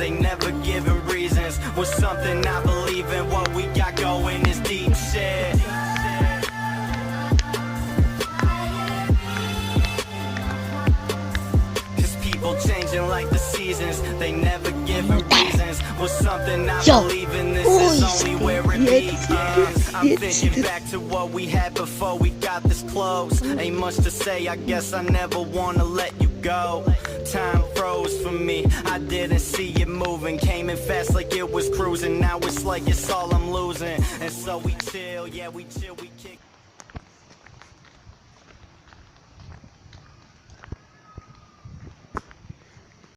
they never giving reasons. Was something I believe in, what we got going is deep shit. Cause people changing like the seasons, they never giving reasons. Was something I believe in, this is only where it begins. I'm thinking back to what we had before we got this close. Ain't much to say, I guess I never wanna let you go. Time froze for me, I didn't see it moving. Came in fast like it was cruising, now it's like it's all I'm losing. And so we chill, yeah we chill, we kick.